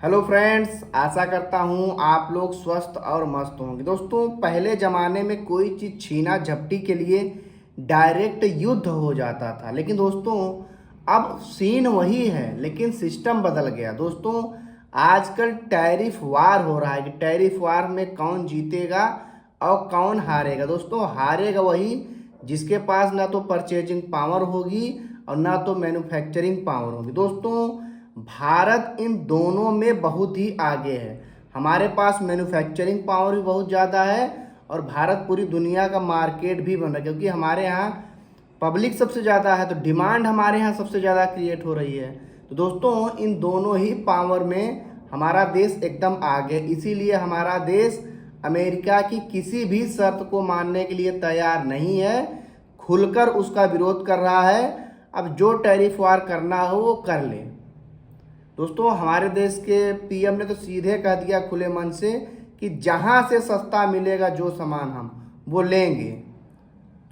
Hello friends, आशा करता हूँ आप लोग स्वस्थ और मस्त होंगे। दोस्तों, पहले ज़माने में कोई चीज़ छीना झपटी के लिए डायरेक्ट युद्ध हो जाता था, लेकिन दोस्तों अब सीन वही है, लेकिन सिस्टम बदल गया। दोस्तों, आजकल टैरिफ वार हो रहा है कि टैरिफ वार में कौन जीतेगा और कौन हारेगा। दोस्तों, हारेगा वही जिसके पास ना तो परचेजिंग पावर होगी और ना तो मैन्युफैक्चरिंग पावर होगी। दोस्तों, भारत इन दोनों में बहुत ही आगे है। हमारे पास मैन्युफैक्चरिंग पावर भी बहुत ज़्यादा है और भारत पूरी दुनिया का मार्केट भी बन रहा है, क्योंकि हमारे यहाँ पब्लिक सबसे ज़्यादा है, तो डिमांड हमारे यहाँ सबसे ज़्यादा क्रिएट हो रही है। तो दोस्तों, इन दोनों ही पावर में हमारा देश एकदम आगे, इसीलिए हमारा देश अमेरिका की किसी भी शर्त को मानने के लिए तैयार नहीं है, खुलकर उसका विरोध कर रहा है। अब जो टैरिफ वार करना हो वो कर ले। दोस्तों, हमारे देश के पीएम ने तो सीधे कह दिया खुले मन से कि जहां से सस्ता मिलेगा जो सामान हम वो लेंगे।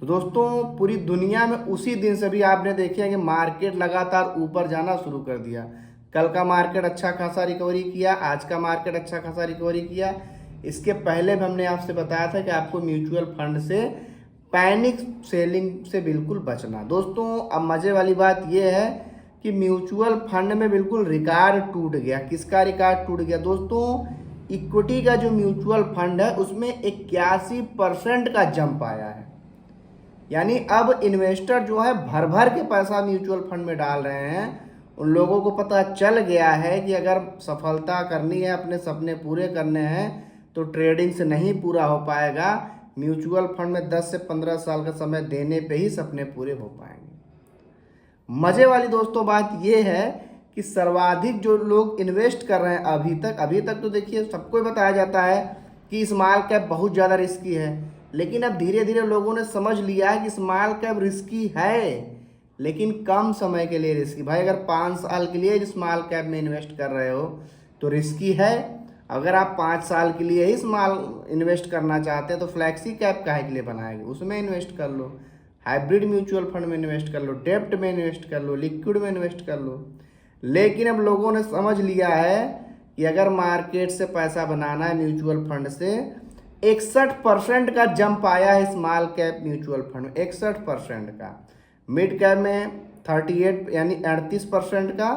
तो दोस्तों, पूरी दुनिया में उसी दिन से भी आपने देखा कि मार्केट लगातार ऊपर जाना शुरू कर दिया। कल का मार्केट अच्छा खासा रिकवरी किया, आज का मार्केट अच्छा खासा रिकवरी किया। इसके पहले भी हमने आपसे बताया था कि आपको म्यूचुअल फंड से पैनिक सेलिंग से बिल्कुल बचना। दोस्तों, अब मज़े वाली बात यह है कि म्यूचुअल फंड में बिल्कुल रिकॉर्ड टूट गया। किसका रिकॉर्ड टूट गया? दोस्तों, इक्विटी का जो म्यूचुअल फंड है उसमें 81% का जंप आया है। यानी अब इन्वेस्टर जो है भर भर के पैसा म्यूचुअल फंड में डाल रहे हैं। उन लोगों को पता चल गया है कि अगर सफलता करनी है, अपने सपने पूरे करने हैं, तो ट्रेडिंग से नहीं पूरा हो पाएगा। म्यूचुअल फंड में 10 से 15 साल का समय देने पे ही सपने पूरे हो पाएंगे। मजे वाली दोस्तों बात यह है कि सर्वाधिक जो लोग इन्वेस्ट कर रहे हैं अभी तक तो देखिए सबको ही बताया जाता है कि स्मॉल कैप बहुत ज़्यादा रिस्की है, लेकिन अब धीरे धीरे लोगों ने समझ लिया है कि स्मॉल कैप रिस्की है, लेकिन कम समय के लिए रिस्की। भाई, अगर 5 साल के लिए स्मॉल कैप में इन्वेस्ट कर रहे हो तो रिस्की है। अगर आप 5 साल के लिए ही स्मॉल इन्वेस्ट करना चाहते हैं तो फ्लैक्सी कैप काहे के लिए बनाएंगे, उसमें इन्वेस्ट कर लो, हाइब्रिड म्यूचुअल फंड में इन्वेस्ट कर लो, डेप्ट में इन्वेस्ट कर लो, लिक्विड में इन्वेस्ट कर लो। लेकिन अब लोगों ने समझ लिया है कि अगर मार्केट से पैसा बनाना है म्यूचुअल फंड से, 61% का जंप आया है स्मॉल कैप म्यूचुअल फंड में, 61% का। मिड कैप में 38 यानी 38% का,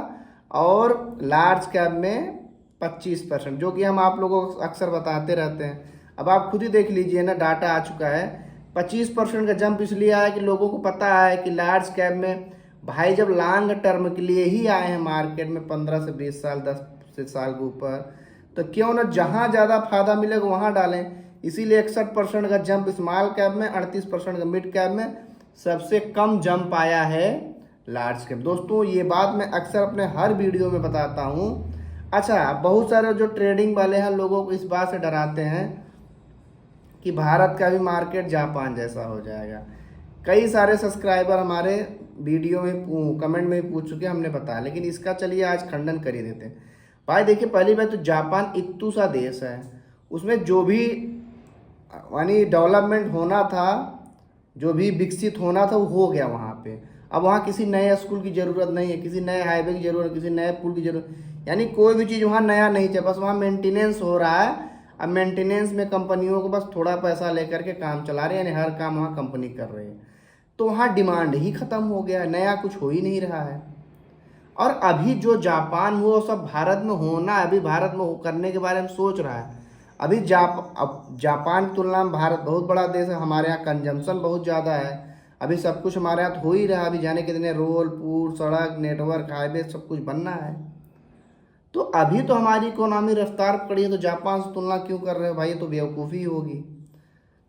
और लार्ज कैप में 25%, जो कि हम आप लोगों को अक्सर बताते रहते हैं। अब आप खुद ही देख लीजिए ना, डाटा आ चुका है। 25% का जंप इसलिए आया कि लोगों को पता है कि लार्ज कैप में भाई जब लॉन्ग टर्म के लिए ही आए हैं मार्केट में 15 से 20 साल, 10 से साल के ऊपर, तो क्यों ना जहां ज़्यादा फायदा मिलेगा वहां डालें। इसीलिए 61% का जंप स्मॉल कैप में, 38% का मिड कैप में, सबसे कम जंप आया है लार्ज कैप। दोस्तों, ये बात मैं अक्सर अपने हर वीडियो में बताता हूँ। अच्छा, बहुत सारे जो ट्रेडिंग वाले हैं लोगों को इस बात से डराते हैं कि भारत का भी मार्केट जापान जैसा हो जाएगा। कई सारे सब्सक्राइबर हमारे वीडियो में कमेंट में पूछ चुके, हमने बताया, लेकिन इसका चलिए आज खंडन कर ही देते हैं। भाई देखिए, पहली बात तो जापान इत्तू सा देश है, उसमें जो भी यानी डेवलपमेंट होना था, जो भी विकसित होना था वो हो गया वहाँ पे। अब वहाँ किसी नए स्कूल की ज़रूरत नहीं है, किसी नए हाईवे की ज़रूरत, किसी नए पुल की ज़रूरत, यानी कोई भी चीज़ वहाँ नया नहीं चाहिए, बस वहाँ मेंटेनेंस हो रहा है। अब मेंटेनेंस में कंपनियों को बस थोड़ा पैसा लेकर के काम चला रहे हैं, यानी हर काम वहाँ कंपनी कर रही है। तो वहाँ डिमांड ही ख़त्म हो गया है, नया कुछ हो ही नहीं रहा है। और अभी जो जापान वो सब भारत में होना है, अभी भारत में करने के बारे में सोच रहा है। अभी अब जापान की तुलना में भारत बहुत बड़ा देश है, हमारे यहाँ कंजम्पशन बहुत ज़्यादा है। अभी सब कुछ हमारे यहाँ हो ही रहा है, अभी जाने कितने रोड, पुल, सड़क, नेटवर्क, हाईवे सब कुछ बनना है। तो अभी तो हमारी इकोनॉमी रफ्तार पकड़ी है, तो जापान से तुलना क्यों कर रहे हो भाई? ये तो बेवकूफ़ी होगी।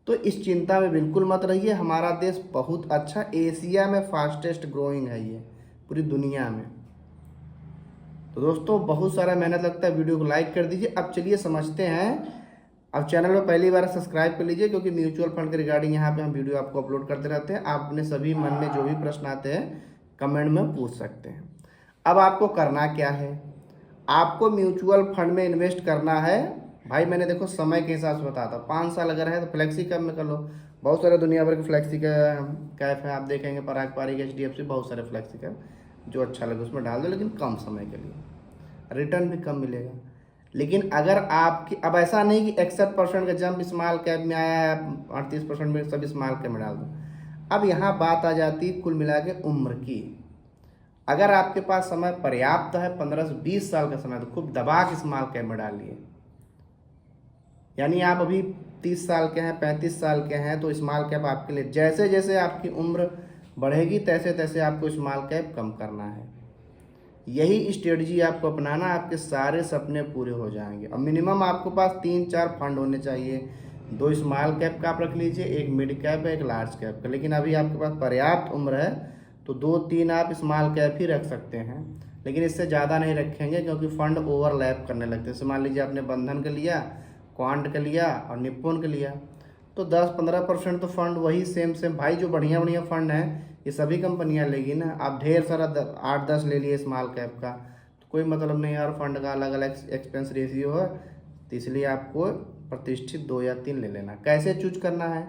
तो इस चिंता में बिल्कुल मत रहिए, हमारा देश बहुत अच्छा, एशिया में फास्टेस्ट ग्रोइंग है ये पूरी दुनिया में। तो दोस्तों, बहुत सारा मेहनत लगता है, वीडियो को लाइक कर दीजिए। अब चलिए समझते हैं। अब चैनल में पहली बार सब्सक्राइब कर लीजिए, क्योंकि म्यूचुअल फंड के रिगार्डिंग यहाँ पे हम वीडियो आपको अपलोड करते रहते हैं। आप अपने सभी मन में जो भी प्रश्न आते हैं कमेंट में पूछ सकते हैं। अब आपको करना क्या है, आपको म्यूचुअल फंड में इन्वेस्ट करना है। भाई मैंने देखो समय के हिसाब से बताता हूँ, 5 साल अगर है तो फ्लेक्सी कैप में कर लो। बहुत सारे दुनिया भर के फ्लेक्सी कैप है, आप देखेंगे पराग पारिक, HDFC, बहुत सारे फ्लेक्सी कैप, जो अच्छा लगे उसमें डाल दो, लेकिन कम समय के लिए, रिटर्न भी कम मिलेगा। लेकिन अगर आपकी, अब ऐसा नहीं कि 61% का जंप स्मॉल कैप में आया है, 38% में सब स्मॉल कैप में डाल दो। अब यहाँ बात आ जाती है कुल मिला के उम्र की। अगर आपके पास समय पर्याप्त है, 15 से 20 साल का समय, तो खूब दबा के स्मॉल कैप में डालिए। यानी आप अभी 30 साल के हैं, 35 साल के हैं, तो स्मॉल कैप आपके लिए, जैसे जैसे आपकी उम्र बढ़ेगी तैसे तैसे आपको स्मॉल कैप कम करना है। यही स्ट्रेटजी आपको अपनाना, आपके सारे सपने पूरे हो जाएंगे। अब मिनिमम आपके पास 3-4 फंड होने चाहिए। 2 स्मॉल कैप का आप रख लीजिए, एक मिड कैप है, एक लार्ज कैप का। लेकिन अभी आपके पास पर्याप्त उम्र है तो 2-3 आप स्मॉल कैप ही रख सकते हैं, लेकिन इससे ज़्यादा नहीं रखेंगे क्योंकि फंड ओवरलैप करने लगते हैं। जैसे मान लीजिए आपने बंधन का लिया, क्वांट का लिया और निप्पॉन का लिया, तो 10-15% तो फंड वही सेम भाई। जो बढ़िया बढ़िया फंड हैं ये सभी कंपनियां लेगी ना। आप ढेर सारा 8-10 ले लिए स्मॉल कैप का, तो कोई मतलब नहीं, हर फंड का अलग अलग एक्सपेंस रेशियो है, तो इसलिए आपको प्रतिष्ठित 2 या 3 ले लेना। कैसे चूज करना है?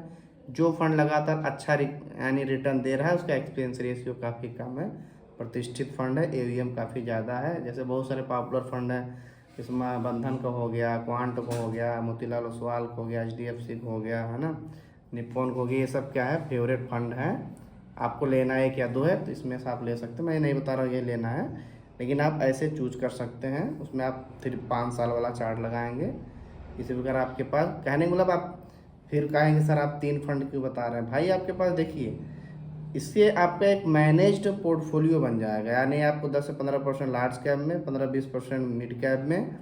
जो फंड लगातार अच्छा यानी रिटर्न दे रहा है उसका एक्सपेंस रेशियो काफ़ी कम है, प्रतिष्ठित फंड है, एवीएम काफ़ी ज़्यादा है। जैसे बहुत सारे पॉपुलर फंड हैं, इसमें बंधन का हो गया, क्वांट का हो गया, मोतीलाल ओसवाल का हो गया, HDFC का हो गया, है ना, निप्पॉन को हो गया। ये सब क्या है, फेवरेट फंड है। आपको लेना है 1 या 2 है तो इसमें से आप ले सकते हैं। मैं नहीं बता रहा हूँ ये लेना है, लेकिन आप ऐसे चूज कर सकते हैं। उसमें आप फिर 5 साल वाला चार्ट लगाएंगे। इसी प्रकार आपके पास, कहने का मतलब, आप फिर कहेंगे सर आप 3 फंड क्यों बता रहे हैं? भाई आपके पास देखिए, इससे आपका एक मैनेज्ड पोर्टफोलियो बन जाएगा। यानी आपको 10 से 15% लार्ज कैप में, 15-20% मिड कैप में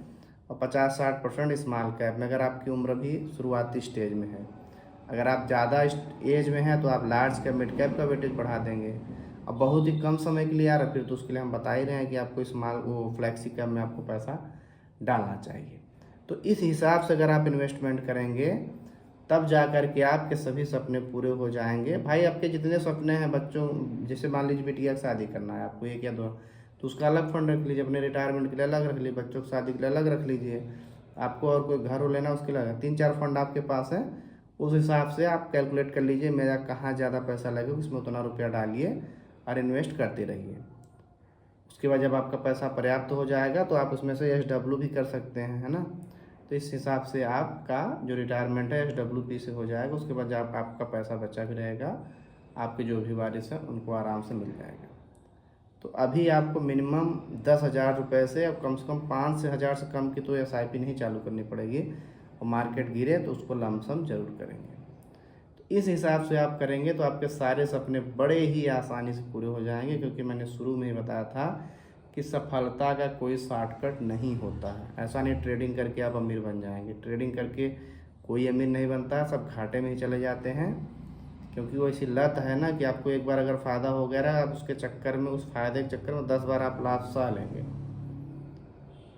और 50-60% स्मॉल कैप में, अगर आपकी उम्र भी शुरुआती स्टेज में है। अगर आप ज़्यादा एज में हैं तो आप लार्ज कैप मिड कैप का वेटेज बढ़ा देंगे। अब बहुत ही कम समय के लिए आ रहा है फिर, तो उसके लिए हम बता ही रहे हैं कि आपको स्मॉल फ्लैक्सी कैप में आपको पैसा डालना चाहिए। तो इस हिसाब से अगर आप इन्वेस्टमेंट करेंगे तब जा कर के आपके सभी सपने पूरे हो जाएंगे। भाई आपके जितने सपने हैं बच्चों, जैसे मान लीजिए बिटिया की शादी करना है आपको 1 या 2, तो उसका अलग फंड रख लीजिए। अपने रिटायरमेंट के लिए अलग रख लीजिए, बच्चों की शादी के लिए अलग रख लीजिए। आपको और कोई घर लेना उसके लिए 3-4 फंड आपके पास है। उस हिसाब से आप कैलकुलेट कर लीजिए मेरा कहाँ ज़्यादा पैसा लगेगा, उसमें उतना रुपया डालिए और इन्वेस्ट करते रहिए। उसके बाद जब आपका पैसा पर्याप्त हो जाएगा तो आप उसमें से SW भी कर सकते हैं, है ना। तो इस हिसाब से आपका जो रिटायरमेंट है SWP से हो जाएगा। उसके बाद जब आपका पैसा बचा भी रहेगा, आपके जो भी वारिस हैं उनको आराम से मिल जाएगा। तो अभी आपको मिनिमम 10,000 रुपये से, अब कम से कम 5 से 1000 से कम की तो SIP नहीं चालू करनी पड़ेगी। और मार्केट गिरे तो उसको लमसम जरूर करेंगे। तो इस हिसाब से आप करेंगे तो आपके सारे सपने बड़े ही आसानी से पूरे हो जाएंगे, क्योंकि मैंने शुरू में ही बताया था कि सफलता का कोई शॉर्टकट नहीं होता है। ऐसा नहीं ट्रेडिंग करके आप अमीर बन जाएंगे, ट्रेडिंग करके कोई अमीर नहीं बनता, सब घाटे में ही चले जाते हैं। क्योंकि वो ऐसी लत है ना कि आपको एक बार अगर फ़ायदा हो गया है, आप उसके चक्कर में, उस फायदे के चक्कर में 10 बार आप लाभ सह लेंगे।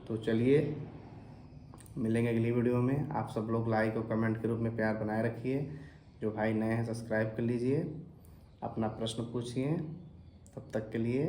तो चलिए मिलेंगे अगली वीडियो में। आप सब लोग लाइक और कमेंट के रूप में प्यार बनाए रखिए। जो भाई नए हैं सब्सक्राइब कर लीजिए, अपना प्रश्न पूछिए। तब तक के लिए